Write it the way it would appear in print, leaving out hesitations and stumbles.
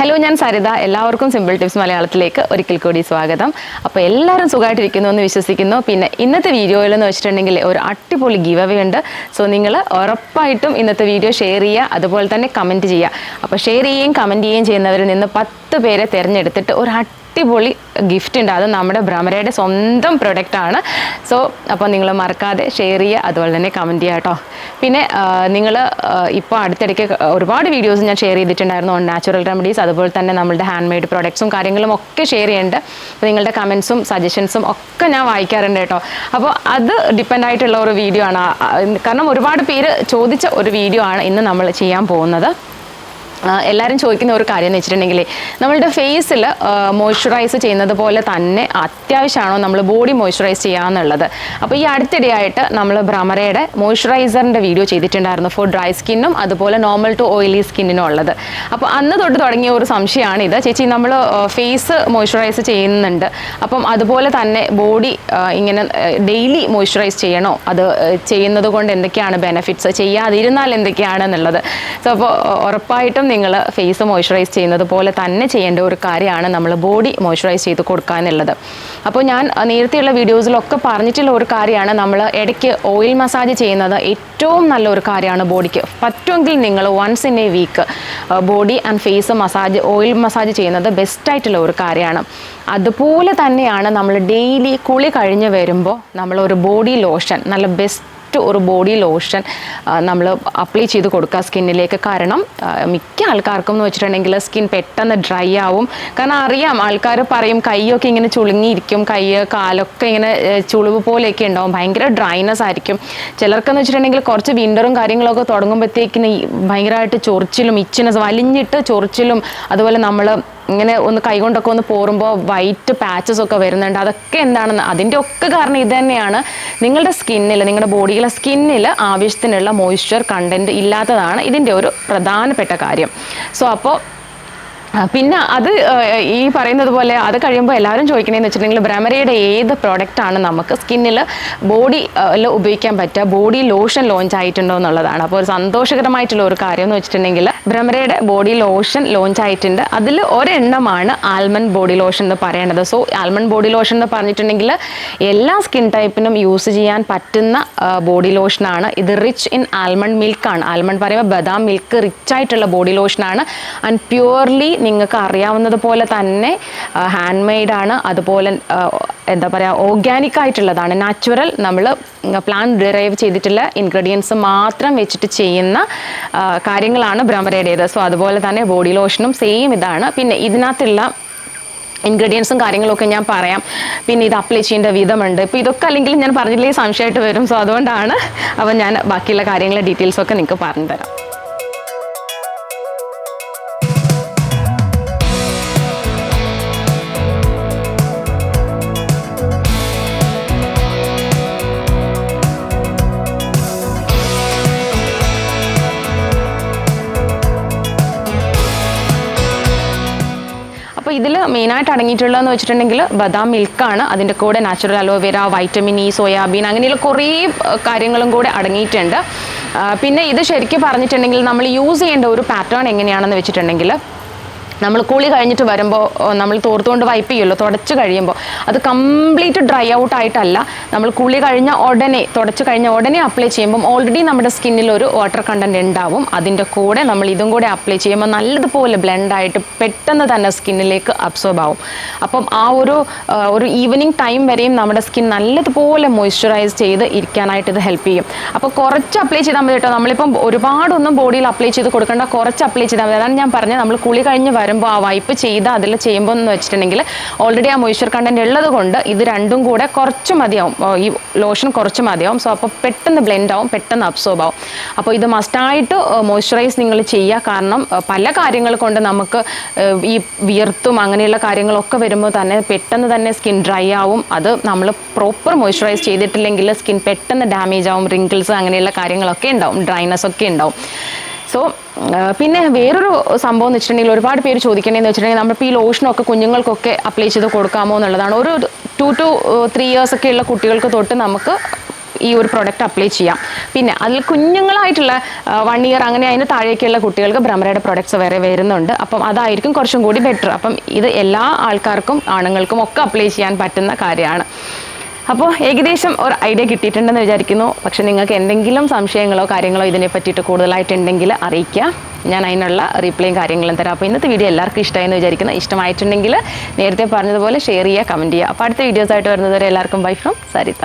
Hello, ഞാൻ സരിത. എല്ലാവർക്കും simple tips മലയാളത്തിലേക്ക് ഒരിക്കൽ കൂടി സ്വാഗതം. അപ്പോൾ എല്ലാവരും സുഖമായിട്ടിരിക്കുന്നു എന്ന് വിശ്വസിക്കുന്നു. പിന്നെ ഇന്നത്തെ വീഡിയോയിൽ എന്ന് വെച്ചിട്ടുണ്ടെങ്കിൽ ഒരു അടിപൊളി ഗിവ് അവേ ഉണ്ട്. സോ നിങ്ങൾ ഉറപ്പായിട്ടും ഇന്നത്തെ വീഡിയോ ഷെയർ ചെയ്യുക, അതുപോലെ തന്നെ കമൻറ്റ് ചെയ്യുക. അപ്പോൾ ഷെയർ ചെയ്യുകയും കമൻറ്റ് ചെയ്യുകയും ചെയ്യുന്നവരിൽ നിന്ന് 10 പേരെ തിരഞ്ഞെടുത്തിട്ട് ഒരു അടിപൊളി ഗിഫ്റ്റ് ഉണ്ട്. അത് നമ്മുടെ ഭ്രമരയുടെ സ്വന്തം പ്രൊഡക്റ്റാണ്. സോ അപ്പോൾ നിങ്ങൾ മറക്കാതെ ഷെയർ ചെയ്യുക, അതുപോലെ തന്നെ കമൻറ്റ് ചെയ്യുക കേട്ടോ. പിന്നെ നിങ്ങൾ ഇപ്പോൾ അടുത്തിടയ്ക്ക് ഒരുപാട് വീഡിയോസ് ഞാൻ ഷെയർ ചെയ്തിട്ടുണ്ടായിരുന്നു ഓൺ നാച്ചുറൽ റെമഡീസ്, അതുപോലെ തന്നെ നമ്മളുടെ ഹാൻഡ് മെയ്ഡ് പ്രൊഡക്ട്സും കാര്യങ്ങളും ഒക്കെ ഷെയർ ചെയ്യുന്നുണ്ട്. അപ്പോൾ നിങ്ങളുടെ കമൻസും സജഷൻസും ഒക്കെ ഞാൻ വായിക്കാറുണ്ട് കേട്ടോ. അപ്പോൾ അത് ഡിപ്പെൻഡ് ആയിട്ടുള്ള ഒരു വീഡിയോ ആണ്. കാരണം ഒരുപാട് പേര് ചോദിച്ച ഒരു വീഡിയോ ആണ് ഇന്ന് നമ്മൾ ചെയ്യാൻ പോകുന്നത്. എല്ലാവരും ചോദിക്കുന്ന ഒരു കാര്യം എന്ന് വെച്ചിട്ടുണ്ടെങ്കിൽ, നമ്മളുടെ ഫേസിൽ മോയ്സ്ചറൈസ് ചെയ്യുന്നത് പോലെ തന്നെ അത്യാവശ്യമാണോ നമ്മൾ ബോഡി മോയ്സ്ചറൈസ് ചെയ്യാമെന്നുള്ളത്. അപ്പോൾ ഈ അടുത്തിടെയായിട്ട് നമ്മൾ ഭ്രമരയുടെ മോയ്സ്ചറൈസറിൻ്റെ വീഡിയോ ചെയ്തിട്ടുണ്ടായിരുന്നു ഫോർ ഡ്രൈ സ്കിന്നും അതുപോലെ നോർമൽ ടു ഓയിലി സ്കിന്നിനും ഉള്ളത്. അപ്പോൾ അന്ന് തൊട്ട് തുടങ്ങിയ ഒരു സംശയമാണ് ഇത്. ചേച്ചി, നമ്മൾ ഫേസ് മോയ്സ്ചറൈസ് ചെയ്യുന്നുണ്ട്, അപ്പം അതുപോലെ തന്നെ ബോഡി ഇങ്ങനെ ഡെയിലി മോയ്സ്ചറൈസ് ചെയ്യണോ? അത് ചെയ്യുന്നത് കൊണ്ട് എന്തൊക്കെയാണ് ബെനിഫിറ്റ്സ്, ചെയ്യാതിരുന്നാൽ എന്തൊക്കെയാണെന്നുള്ളത്. സോ അപ്പോൾ ഉറപ്പായിട്ടും നിങ്ങൾ ഫേസ് മോയ്സ്ചറൈസ് ചെയ്യുന്നത് പോലെ തന്നെ ചെയ്യേണ്ട ഒരു കാര്യമാണ് നമ്മൾ ബോഡി മോയ്സ്ചറൈസ് ചെയ്ത് കൊടുക്കുക എന്നുള്ളത്. അപ്പോൾ ഞാൻ നേരത്തെയുള്ള വീഡിയോസിലൊക്കെ പറഞ്ഞിട്ടുള്ള ഒരു കാര്യമാണ്, നമ്മൾ ഇടയ്ക്ക് ഓയിൽ മസാജ് ചെയ്യുന്നത് ഏറ്റവും നല്ലൊരു കാര്യമാണ് ബോഡിക്ക്. പറ്റുമെങ്കിൽ നിങ്ങൾ once in a week body and face massage, oil massage ചെയ്യുന്നത് ബെസ്റ്റായിട്ടുള്ള ഒരു കാര്യമാണ്. അതുപോലെ തന്നെയാണ് നമ്മൾ ഡെയിലി കുളി കഴിഞ്ഞ് വരുമ്പോൾ നമ്മളൊരു ബോഡി ലോഷൻ, നല്ല ബെസ്റ്റ് ഒരു ബോഡി ലോഷൻ നമ്മൾ അപ്ലൈ ചെയ്ത് കൊടുക്കുക സ്കിന്നിലേക്ക്. കാരണം മിക്ക ആൾക്കാർക്കും എന്ന് വെച്ചിട്ടുണ്ടെങ്കിൽ സ്കിൻ പെട്ടെന്ന് ഡ്രൈ ആവും. കാരണം അറിയാം, ആൾക്കാർ പറയും കൈയൊക്കെ ഇങ്ങനെ ചുളുങ്ങിയിരിക്കും, കൈ കാലൊക്കെ ഇങ്ങനെ ചുളിവ് പോലെയൊക്കെ ഉണ്ടാവും, ഭയങ്കര ഡ്രൈനെസ് ആയിരിക്കും. ചിലർക്കെന്ന് വെച്ചിട്ടുണ്ടെങ്കിൽ കുറച്ച് വിൻ്ററും കാര്യങ്ങളൊക്കെ തുടങ്ങുമ്പോഴത്തേക്കിന് ഭയങ്കരമായിട്ട് ചൊറിച്ചിലും ഇച്ചിനെസ് വലിഞ്ഞിട്ട് ചൊറിച്ചിലും, അതുപോലെ നമ്മൾ ഇങ്ങനെ ഒന്ന് കൈകൊണ്ടൊക്കെ ഒന്ന് പോറുമ്പോൾ വൈറ്റ് പാച്ചസ് ഒക്കെ വരുന്നുണ്ട്. അതൊക്കെ എന്താണെന്ന്, അതിൻ്റെ ഒക്കെ കാരണം ഇത് തന്നെയാണ്. നിങ്ങളുടെ സ്കിന്നിൽ, നിങ്ങളുടെ ബോഡിയിലെ സ്കിന്നിൽ ആവശ്യത്തിനുള്ള മോയ്സ്ചർ കണ്ടൻറ്റ് ഇല്ലാത്തതാണ് ഇതിൻ്റെ ഒരു പ്രധാനപ്പെട്ട കാര്യം. സോ അപ്പോൾ പിന്നെ അത് ഈ പറയുന്നത് പോലെ അത് കഴിയുമ്പോൾ എല്ലാവരും ചോദിക്കണേന്ന് വെച്ചിട്ടുണ്ടെങ്കിൽ, ഭ്രമരയുടെ ഏത് പ്രോഡക്റ്റാണ് നമുക്ക് സ്കിന്നിൽ ബോഡിയിൽ ഉപയോഗിക്കാൻ പറ്റുക, ബോഡി ലോഷൻ ലോഞ്ച് ആയിട്ടുണ്ടോ എന്നുള്ളതാണ്. അപ്പോൾ ഒരു സന്തോഷകരമായിട്ടുള്ള ഒരു കാര്യം എന്ന് വെച്ചിട്ടുണ്ടെങ്കിൽ, ഭ്രമരയുടെ ബോഡി ലോഷൻ ലോഞ്ച് ആയിട്ടുണ്ട്. അതിൽ ഒരെണ്ണമാണ് ആൽമണ്ട് ബോഡി ലോഷൻ എന്ന് പറയേണ്ടത്. സോ ആൽമണ്ട് ബോഡി ലോഷൻ എന്ന് പറഞ്ഞിട്ടുണ്ടെങ്കിൽ എല്ലാ സ്കിൻ ടൈപ്പിനും യൂസ് ചെയ്യാൻ പറ്റുന്ന ബോഡി ലോഷനാണ്. ഇത് റിച്ച് ഇൻ ആൽമണ്ട് മിൽക്കാണ്. ആൽമണ്ട് പറയുമ്പോൾ ബദാം മിൽക്ക് റിച്ച് ആയിട്ടുള്ള ബോഡി ലോഷനാണ്. ആൻഡ് പ്യുവർലി നിങ്ങൾക്ക് അറിയാവുന്നത് പോലെ തന്നെ ഹാൻഡ് മെയ്ഡാണ്. അതുപോലെ എന്താ പറയുക, ഓർഗാനിക് ആയിട്ടുള്ളതാണ്, നാച്ചുറൽ, നമ്മൾ പ്ലാന്റ് ഡിറൈവ് ചെയ്തിട്ടുള്ള ഇൻഗ്രീഡിയൻസ് മാത്രം വെച്ചിട്ട് ചെയ്യുന്ന കാര്യങ്ങളാണ് ഭ്രമരയുടേത്. സോ അതുപോലെ തന്നെ ബോഡി ലോഷനും സെയിം ഇതാണ്. പിന്നെ ഇതിനകത്തുള്ള ഇൻഗ്രീഡിയൻസും കാര്യങ്ങളൊക്കെ ഞാൻ പറയാം. പിന്നെ ഇത് അപ്ലൈ ചെയ്യേണ്ട വിധമുണ്ട്. ഇപ്പോൾ ഇതൊക്കെ അല്ലെങ്കിൽ ഞാൻ പറഞ്ഞില്ലെങ്കിൽ സംശയമായിട്ട് വരും. സോ അതുകൊണ്ടാണ് അപ്പോൾ ഞാൻ ബാക്കിയുള്ള കാര്യങ്ങൾ ഡീറ്റെയിൽസൊക്കെ നിങ്ങൾക്ക് പറഞ്ഞു തരാം. അപ്പോൾ ഇതിൽ മെയിനായിട്ട് അടങ്ങിയിട്ടുള്ളതെന്ന് വെച്ചിട്ടുണ്ടെങ്കിൽ ബദാം മിൽക്കാണ്. അതിൻ്റെ കൂടെ natural aloe vera, vitamin E, soybean, അങ്ങനെയുള്ള കുറേ കാര്യങ്ങളും കൂടെ അടങ്ങിയിട്ടുണ്ട്. പിന്നെ ഇത് ശരിക്കും പറഞ്ഞിട്ടുണ്ടെങ്കിൽ നമ്മൾ യൂസ് ചെയ്യേണ്ട ഒരു പാറ്റേൺ എങ്ങനെയാണെന്ന് വെച്ചിട്ടുണ്ടെങ്കിൽ, നമ്മൾ കുളി കഴിഞ്ഞിട്ട് വരുമ്പോൾ നമ്മൾ തോർത്തുകൊണ്ട് വൈപ്പ് ചെയ്യുമല്ലോ, തുടച്ച് കഴിയുമ്പോൾ അത് കംപ്ലീറ്റ് ഡ്രൈ ഔട്ട് ആയിട്ടല്ല, നമ്മൾ കുളി കഴിഞ്ഞ ഉടനെ, തുടച്ച് കഴിഞ്ഞ ഉടനെ അപ്ലൈ ചെയ്യുമ്പം ഓൾറെഡി നമ്മുടെ സ്കിന്നിൽ ഒരു വാട്ടർ കണ്ടൻറ്റ് ഉണ്ടാവും. അതിൻ്റെ കൂടെ നമ്മൾ ഇതും കൂടെ അപ്ലൈ ചെയ്യുമ്പോൾ നല്ലതുപോലെ ബ്ലെൻഡായിട്ട് പെട്ടെന്ന് തന്നെ സ്കിന്നിലേക്ക് അബ്സോർബ് ആവും. അപ്പം ആ ഒരു ഈവനിങ് ടൈം വരെയും നമ്മുടെ സ്കിൻ നല്ലതുപോലെ മോയ്സ്ചറൈസ് ചെയ്ത് ഇരിക്കാനായിട്ട് ഇത് ഹെൽപ്പ് ചെയ്യും. അപ്പോൾ കുറച്ച് അപ്ലൈ ചെയ്താൽ മതി കേട്ടോ. നമ്മളിപ്പം ഒരുപാടൊന്നും ബോഡിയിൽ അപ്ലൈ ചെയ്ത് കൊടുക്കേണ്ട, കുറച്ച് അപ്ലൈ ചെയ്താൽ മതി. അതാണ് ഞാൻ പറഞ്ഞത്, നമ്മൾ കുളി കഴിഞ്ഞ് വരുമ്പോൾ ആ വൈപ്പ് ചെയ്ത് അതിൽ ചെയ്യുമ്പോൾ എന്ന് വെച്ചിട്ടുണ്ടെങ്കിൽ ഓൾറെഡി ആ മോയ്സ്ചർ കണ്ടൻറ്റ് ഉള്ളത് കൊണ്ട് ഇത് രണ്ടും കൂടെ കുറച്ച് മതിയാവും, ഈ ലോഷൻ കുറച്ച് മതിയാവും. സോ അപ്പോൾ പെട്ടെന്ന് ബ്ലെൻഡ് ആവും, പെട്ടെന്ന് അബ്സോർബ് ആവും. അപ്പോൾ ഇത് മസ്റ്റായിട്ട് മോയ്സ്ചറൈസ് നിങ്ങൾ ചെയ്യുക. കാരണം പല കാര്യങ്ങൾ കൊണ്ട് നമുക്ക് ഈ വിയർത്തും അങ്ങനെയുള്ള കാര്യങ്ങളൊക്കെ വരുമ്പോൾ തന്നെ പെട്ടെന്ന് തന്നെ സ്കിൻ ഡ്രൈ ആവും. അത് നമ്മൾ പ്രോപ്പർ മോയ്സ്ചറൈസ് ചെയ്തിട്ടില്ലെങ്കിൽ സ്കിൻ പെട്ടെന്ന് ഡാമേജ് ആവും, റിങ്കിൾസ് അങ്ങനെയുള്ള കാര്യങ്ങളൊക്കെ ഉണ്ടാവും, ഡ്രൈനെസ് ഒക്കെ ഉണ്ടാവും. സോ പിന്നെ വേറൊരു സംഭവം എന്ന് വെച്ചിട്ടുണ്ടെങ്കിൽ, ഒരുപാട് പേര് ചോദിക്കണേന്ന് വെച്ചിട്ടുണ്ടെങ്കിൽ, നമ്മളിപ്പോൾ ഈ ലോഷനൊക്കെ കുഞ്ഞുങ്ങൾക്കൊക്കെ അപ്ലൈ ചെയ്ത് കൊടുക്കാമോ എന്നുള്ളതാണ്. ഒരു 2 to 3 years ഒക്കെ ഉള്ള കുട്ടികൾക്ക് തൊട്ട് നമുക്ക് ഈ ഒരു പ്രോഡക്റ്റ് അപ്ലൈ ചെയ്യാം. പിന്നെ അതിൽ കുഞ്ഞുങ്ങളായിട്ടുള്ള 1 ഇയർ അങ്ങനെ അതിന് താഴേക്കുള്ള കുട്ടികൾക്ക് ഭ്രമരയുടെ പ്രോഡക്ട്സ് വേറെ വരുന്നുണ്ട്. അപ്പം അതായിരിക്കും കുറച്ചും കൂടി ബെറ്റർ. അപ്പം ഇത് എല്ലാ ആൾക്കാർക്കും ആണുങ്ങൾക്കും ഒക്കെ അപ്ലൈ ചെയ്യാൻ പറ്റുന്ന കാര്യമാണ്. അപ്പോൾ ഏകദേശം ഒരു ഐഡിയ കിട്ടിയിട്ടുണ്ടെന്ന് വിചാരിക്കുന്നു. പക്ഷേ നിങ്ങൾക്ക് എന്തെങ്കിലും സംശയങ്ങളോ കാര്യങ്ങളോ ഇതിനെ പറ്റിയിട്ട് കൂടുതലായിട്ടുണ്ടെങ്കിൽ അറിയിക്കുക. ഞാൻ അതിനുള്ള റീപ്ലൈയും കാര്യങ്ങളും തരാം. അപ്പോൾ ഇന്നത്തെ വീഡിയോ എല്ലാവർക്കും ഇഷ്ടമായെന്ന് വിചാരിക്കുന്നു. ഇഷ്ടമായിട്ടുണ്ടെങ്കിൽ നേരത്തെ പറഞ്ഞതുപോലെ ഷെയർ ചെയ്യുക, കമൻറ്റ് ചെയ്യുക. അപ്പോൾ അടുത്ത വീഡിയോസായിട്ട് വരുന്നതുവരെ എല്ലാവർക്കും ബൈ ഫ്രം സരിത.